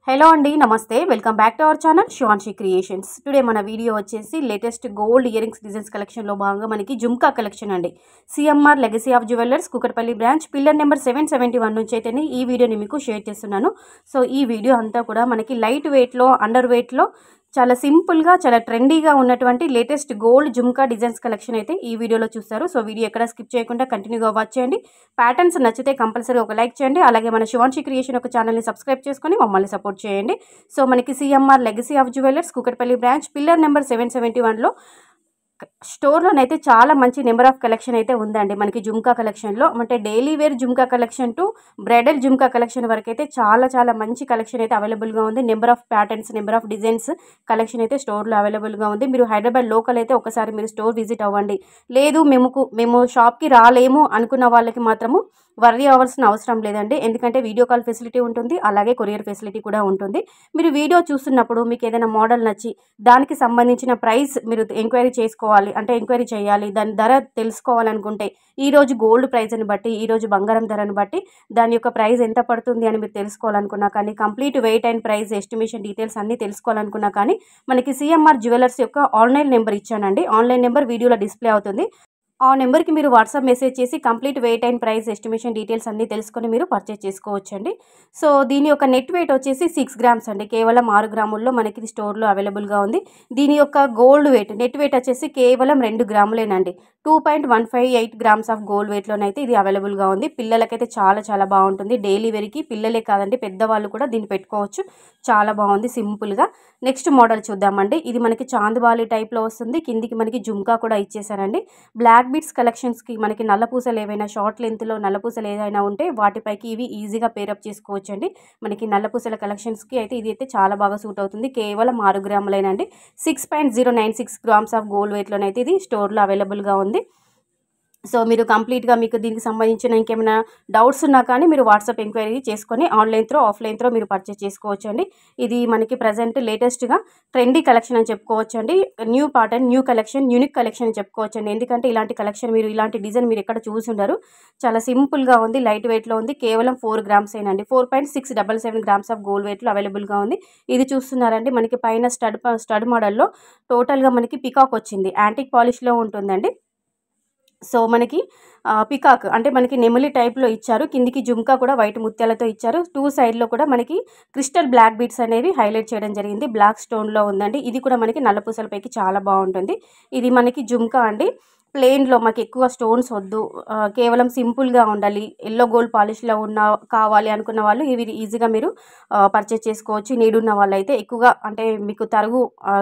Hello అండి, నమస్తే. Welcome back to our channel Shivanshi creations. Today మన వీడియో వచ్చేసి latest gold ear rings designs కలెక్షన్లో భాగంగా మనకి జుమ్కా కలెక్షన్ అండి. CMR legacy of jewellers Kukatpally branch pillar number 771 నుంచి అయితే ఈ వీడియోని మీకు షేర్ చేస్తున్నాను. సో ఈ వీడియో అంతా కూడా మనకి లైట్ వెయిట్లో, అండర్ వెయిట్లో చాలా సింపుల్గా, చాలా ట్రెండీగా ఉన్నటువంటి latest gold jhumka designs collection అయితే ఈ వీడియోలో చూస్తారు. సో వీడియో ఎక్కడ స్కిప్ చేయకుండా కంటిన్యూగా వాచ్ చేయండి. ప్యాటర్న్స్ నచ్చితే కంపల్సరీ ఒక లైక్ చేయండి. అలాగే మన శివాన్షి క్రియేషన్ ఒక ఛానల్ని సబ్స్క్రైబ్ చేసుకొని మమ్మల్ని సపోర్ట్ చేయండి. సో మనకి CMR legacy of jewellers Kukatpally branch pillar number 771లో స్టోర్లోనైతే చాలా మంచి నెంబర్ ఆఫ్ కలెక్షన్ అయితే ఉందండి. మనకి జుమ్కా కలెక్షన్లో అంటే daily wear jhumka collection to bridal jhumka collection వరకు అయితే చాలా మంచి కలెక్షన్ అయితే అవైలబుల్గా ఉంది. Number of patterns, number of designs collection అయితే స్టోర్లో అవైలబుల్గా ఉంది. మీరు హైదరాబాద్ లోకల్ అయితే ఒకసారి మీరు స్టోర్ విజిట్ అవ్వండి. లేదు మేము షాప్కి రాలేము అనుకున్న వాళ్ళకి మాత్రము వర్రీ అవ్వాల్సిన అవసరం లేదండి. ఎందుకంటే వీడియో కాల్ ఫెసిలిటీ ఉంటుంది, అలాగే కొరియర్ ఫెసిలిటీ కూడా ఉంటుంది. మీరు వీడియో చూస్తున్నప్పుడు మీకు ఏదైనా మోడల్ నచ్చి దానికి సంబంధించిన ప్రైస్ మీరు ఎంక్వైరీ చేసుకోవాలి, అంటే ఎంక్వైరీ చేయాలి, దాని ధర తెలుసుకోవాలనుకుంటే ఈరోజు గోల్డ్ ప్రైస్ని బట్టి, ఈరోజు బంగారం ధరను బట్టి దాని యొక్క ప్రైస్ ఎంత పడుతుంది అని మీరు తెలుసుకోవాలనుకున్నా కానీ, complete wait and price estimation details అన్నీ తెలుసుకోవాలనుకున్నా కానీ మనకి సిఎంఆర్ జ్యువెలర్స్ యొక్క ఆన్లైన్ నెంబర్ ఇచ్చానండి. ఆన్లైన్ నెంబర్ వీడియోలో డిస్ప్లే అవుతుంది. ఆ నెంబర్కి మీరు వాట్సాప్ మెసేజ్ చేసి complete wait and price estimation details అన్నీ తెలుసుకొని మీరు పర్చేస్ చేసుకోవచ్చండి. సో దీని యొక్క నెట్ వెయిట్ వచ్చేసి 6 గ్రామ్స్ అండి. కేవలం 6 గ్రాముల్లో మనకి ఇది స్టోర్లో అవైలబుల్గా ఉంది. దీని యొక్క గోల్డ్ వెయిట్, నెట్ వెయిట్ వచ్చేసి కేవలం 2 గ్రాములేనండి. 2.158 గ్రామ్స్ ఆఫ్ గోల్డ్ వెయిట్లోనైతే ఇది అవైలబుల్గా ఉంది. పిల్లలకైతే చాలా బాగుంటుంది. డైలీ వేర్కి పిల్లలే కాదండి, పెద్దవాళ్ళు కూడా దీన్ని పెట్టుకోవచ్చు. చాలా బాగుంది సింపుల్గా. నెక్స్ట్ మోడల్ చూద్దామండి. ఇది మనకి చాందిబాలి టైప్లో వస్తుంది. కిందికి మనకి జుమ్కా కూడా ఇచ్చేసారండి. బ్లాక్ బీడ్స్ కలెక్షన్స్కి మనకి నల్లపూసలు ఏవైనా షార్ట్ లెంత్లో నల్లపూసలు ఏదైనా ఉంటే వాటిపైకి ఇవి ఈజీగా పేరప్ చేసుకోవచ్చండి. మనకి నల్లపూసల కలెక్షన్స్కి అయితే ఇది అయితే చాలా బాగా సూట్ అవుతుంది. కేవలం 6 గ్రాములైనండి. 6.096 గ్రామ్స్ ఆఫ్ గోల్డ్ వెయిట్లోనైతే ఇది స్టోర్లో అవైలబుల్గా ఉంది. సో మీరు కంప్లీట్గా మీకు దీనికి సంబంధించిన ఇంకేమైనా డౌట్స్ ఉన్నా కానీ మీరు వాట్సాప్ ఎంక్వైరీ చేసుకొని ఆన్లైన్ త్రో, ఆఫ్లైన్ త్రో మీరు పర్చేస్ చేసుకోవచ్చండి. ఇది మనకి ప్రజెంట్ లేటెస్ట్గా ట్రెండీ కలెక్షన్ అని చెప్పుకోవచ్చండి. New pattern, new collection, unique collection అని చెప్పుకోవచ్చండి. ఎందుకంటే ఇలాంటి కలెక్షన్ మీరు, ఇలాంటి డిజైన్ మీరు ఎక్కడ చూసుండరు. చాలా సింపుల్గా ఉంది, లైట్ వెయిట్లో ఉంది. కేవలం 4 గ్రామ్స్ అయినండి. 4.677 గ్రామ్స్ ఆఫ్ గోల్డ్ వెయిట్లో అవైలబుల్గా ఉంది. ఇది చూస్తున్నారండి, మనకి పైన స్టడ్ మోడల్లో టోటల్గా మనకి పికాక్ వచ్చింది. యాంటిక్ పాలిష్లో ఉంటుందండి. సో మనకి పికాక్ అంటే మనకి నెమలి టైప్లో ఇచ్చారు. కిందికి జుమ్కా కూడా వైట్ ముత్యాలతో ఇచ్చారు. 2 సైడ్లో కూడా మనకి క్రిస్టల్ బ్లాక్ బీడ్స్ అనేవి హైలైట్ చేయడం జరిగింది. బ్లాక్ స్టోన్లో ఉందండి. ఇది కూడా మనకి నల్లపూసలపైకి చాలా బాగుంటుంది. ఇది మనకి జుమ్కా అండి. ప్లెయిన్లో మాకు ఎక్కువ స్టోన్స్ వద్దు, కేవలం సింపుల్గా ఉండాలి, ఎల్లో గోల్డ్ పాలిష్లో కావాలి అనుకున్న వాళ్ళు ఇవి ఈజీగా మీరు పర్చేస్ చేసుకోవచ్చు. నీడ్ ఉన్న వాళ్ళు అయితే ఎక్కువగా, అంటే మీకు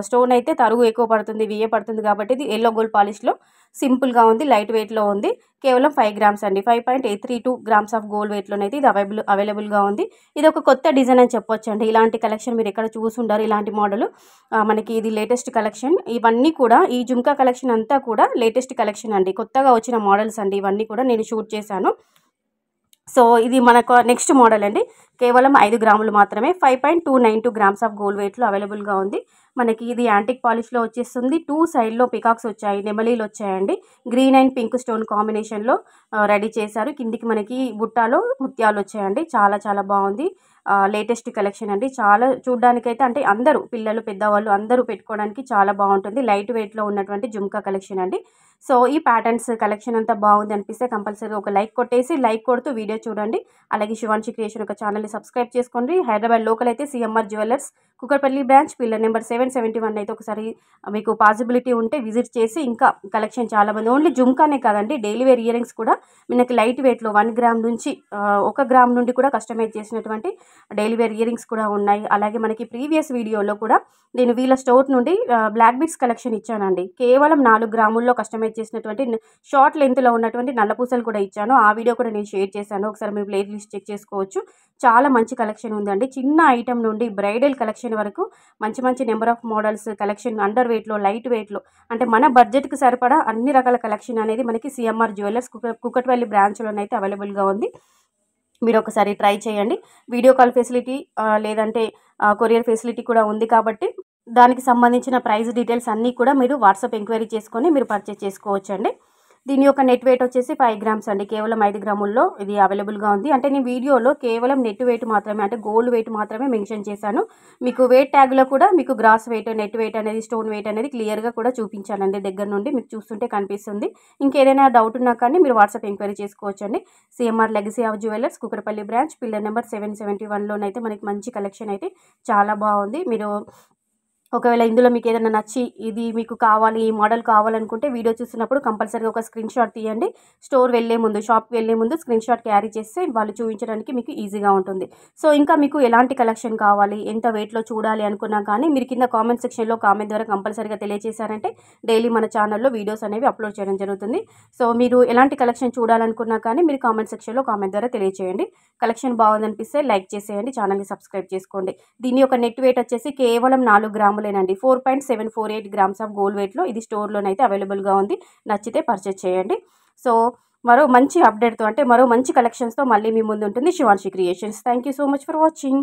స్టోన్ అయితే తరుగు ఎక్కువ పడుతుంది, విఏ పడుతుంది కాబట్టి ఇది ఎల్లో గోల్డ్ పాలిష్లో సింపుల్గా ఉంది, లైట్ వెయిట్లో ఉంది. కేవలం 5 గ్రామ్స్ అండి. 5.832 గ్రామ్స్ ఆఫ్ గోల్డ్ వెయిట్లోనైతే ఇది అవైలబుల్గా ఉంది. ఇది ఒక కొత్త డిజైన్ అని చెప్పొచ్చు అండి. ఇలాంటి కలెక్షన్ మీరు ఎక్కడ చూసుండారు, ఇలాంటి మోడల్ మనకి ఇది లేటెస్ట్ కలెక్షన్. ఇవన్నీ కూడా ఈ జుమ్కా కలెక్షన్ అంతా కూడా లేటెస్ట్ కలెక్షన్ అండి. కొత్తగా వచ్చిన మోడల్స్ అండి. ఇవన్నీ కూడా నేను షూట్ చేశాను. సో ఇది మనకు నెక్స్ట్ మోడల్ అండి. కేవలం 5 గ్రాములు మాత్రమే. 5.292 గ్రామ్స్ ఆఫ్ గోల్డ్ వెయిట్లో అవైలబుల్గా ఉంది. మనకి ఇది యాంటిక్ పాలిష్లో వచ్చేస్తుంది. 2 సైడ్లో పికాక్స్ వచ్చాయి, నెమలీలు వచ్చాయండి. గ్రీన్ అండ్ పింక్ స్టోన్ కాంబినేషన్లో రెడీ చేశారు. కిందికి మనకి బుట్టాలో ముత్యాలు వచ్చాయండి. చాలా బాగుంది. లేటెస్ట్ కలెక్షన్ అండి. చాలా చూడ్డానికైతే అంటే అందరూ, పిల్లలు, పెద్దవాళ్ళు అందరూ పెట్టుకోవడానికి చాలా బాగుంటుంది. లైట్ వెయిట్లో ఉన్నటువంటి జుమ్కా కలెక్షన్ అండి. సో ఈ ప్యాటర్న్స్ కలెక్షన్ అంతా బాగుంది అనిపిస్తే కంపల్సరీ ఒక లైక్ కొట్టేసి, లైక్ కొడుతూ వీడియో చూడండి. అలాగే శివాన్షి క్రియేషన్ ఒక ఛానల్ని సబ్స్క్రైబ్ చేసుకోండి. హైదరాబాద్ లోకల్ అయితే CMR jewellers Kukatpally branch pillar number 771 అయితే ఒకసారి మీకు పాసిబిలిటీ ఉంటే విజిట్ చేసి, ఇంకా కలెక్షన్ చాలా మంది, ఓన్లీ జుమ్కానే కాదండి, డైలీ వేర్ ఇయర్ రింగ్స్ కూడా మనకి లైట్ వెయిట్లో 1 గ్రామ్ నుంచి 1 గ్రామ్ నుండి కూడా కస్టమైజ్ చేసినటువంటి డైలీ వేర్ ఇయర్ రింగ్స్ కూడా ఉన్నాయి. అలాగే మనకి ప్రీవియస్ వీడియోలో కూడా నేను వీళ్ళ స్టోర్ నుండి బ్లాక్ బీడ్స్ కలెక్షన్ ఇచ్చానండి. కేవలం 4 గ్రాముల్లో కస్టమైజ్ చేసినటువంటి షార్ట్ లెంత్లో ఉన్నటువంటి నల్లపూసలు కూడా ఇచ్చాను. ఆ వీడియో కూడా నేను షేర్ చేశాను. ఒకసారి మీరు ప్లే లిస్ట్ చెక్ చేసుకోవచ్చు. చాలా మంచి కలెక్షన్ ఉందండి. చిన్న ఐటమ్ నుండి బ్రైడల్ కలెక్షన్ వరకు మంచి number of models collection, under వెయిట్లో, లైట్ వెయిట్లో, అంటే మన బడ్జెట్కి సరిపడా అన్ని రకాల కలెక్షన్ అనేది మనకి సిఎంఆర్ జ్యువెలర్స్ కుకట్పల్లి బ్రాంచ్లోనైతే అవైలబుల్గా ఉంది. మీరు ఒకసారి ట్రై చేయండి. వీడియో కాల్ ఫెసిలిటీ లేదంటే కొరియర్ ఫెసిలిటీ కూడా ఉంది కాబట్టి దానికి సంబంధించిన ప్రైస్ డీటెయిల్స్ అన్నీ కూడా మీరు వాట్సాప్ ఎంక్వైరీ చేసుకొని మీరు పర్చేస్ చేసుకోవచ్చండి. దీని యొక్క నెట్ వెయిట్ వచ్చేసి 5 గ్రామ్స్ అండి. కేవలం 5 గ్రాముల్లో ఇది అవైలబుల్గా ఉంది. అంటే నేను వీడియోలో కేవలం నెట్ వెయిట్ మాత్రమే, అంటే గోల్డ్ వెయిట్ మాత్రమే మెన్షన్ చేశాను. మీకు వెయిట్ ట్యాగ్లో కూడా మీకు గ్రాస్ వెయిట్, నెట్ వెయిట్ అనేది, స్టోన్ వెయిట్ అనేది క్లియర్గా కూడా చూపించానండి. దగ్గర నుండి మీకు చూస్తుంటే కనిపిస్తుంది. ఇంకేదైనా డౌట్ ఉన్నా కానీ మీరు వాట్సాప్ ఎంక్వైరీ చేసుకోవచ్చండి. CMR legacy of jewellers Kukatpally branch, pillar number 771లోనైతే మనకి మంచి కలెక్షన్ అయితే చాలా బాగుంది. మీరు ఒకవేళ ఇందులో మీకు ఏదైనా నచ్చి ఇది మీకు కావాలి, ఈ మోడల్ కావాలనుకుంటే వీడియో చూస్తున్నప్పుడు కంపల్సరీగా ఒక స్క్రీన్ షాట్ తీయండి. స్టోర్ వెళ్ళే ముందు, షాప్కి వెళ్ళే ముందు స్క్రీన్ షాట్ క్యారీ చేస్తే వాళ్ళు చూపించడానికి మీకు ఈజీగా ఉంటుంది. సో ఇంకా మీకు ఎలాంటి కలెక్షన్ కావాలి, ఎంత వెయిట్లో చూడాలి అనుకున్నా కానీ మీరు కింద కామెంట్ సెక్షన్లో కామెంట్ ద్వారా కంపల్సరీగా తెలియజేశారంటే డైలీ మన ఛానల్లో వీడియోస్ అనేవి అప్లోడ్ చేయడం జరుగుతుంది. సో మీరు ఎలాంటి కలెక్షన్ చూడాలనుకున్నా కానీ మీరు కామెంట్ సెక్షన్లో కామెంట్ ద్వారా తెలియజేయండి. కలెక్షన్ బాగుందనిపిస్తే లైక్ చేసేయండి, ఛానల్ని సబ్స్క్రైబ్ చేసుకోండి. దీని యొక్క నెట్ వెయిట్ వచ్చేసి కేవలం 4 గ్రాములేనండి. 4.748 గ్రామ్స్ ఆఫ్ గోల్డ్ వెయిట్లో ఇది స్టోర్లోనైతే అవైలబుల్గా ఉంది. నచ్చితే పర్చేస్ చేయండి. సో మరో మంచి అప్డేట్తో, అంటే మరో మంచి కలెక్షన్స్తో మళ్ళీ మీ ముందు ఉంటుంది Shivanshi creations. Thank you so much for watching.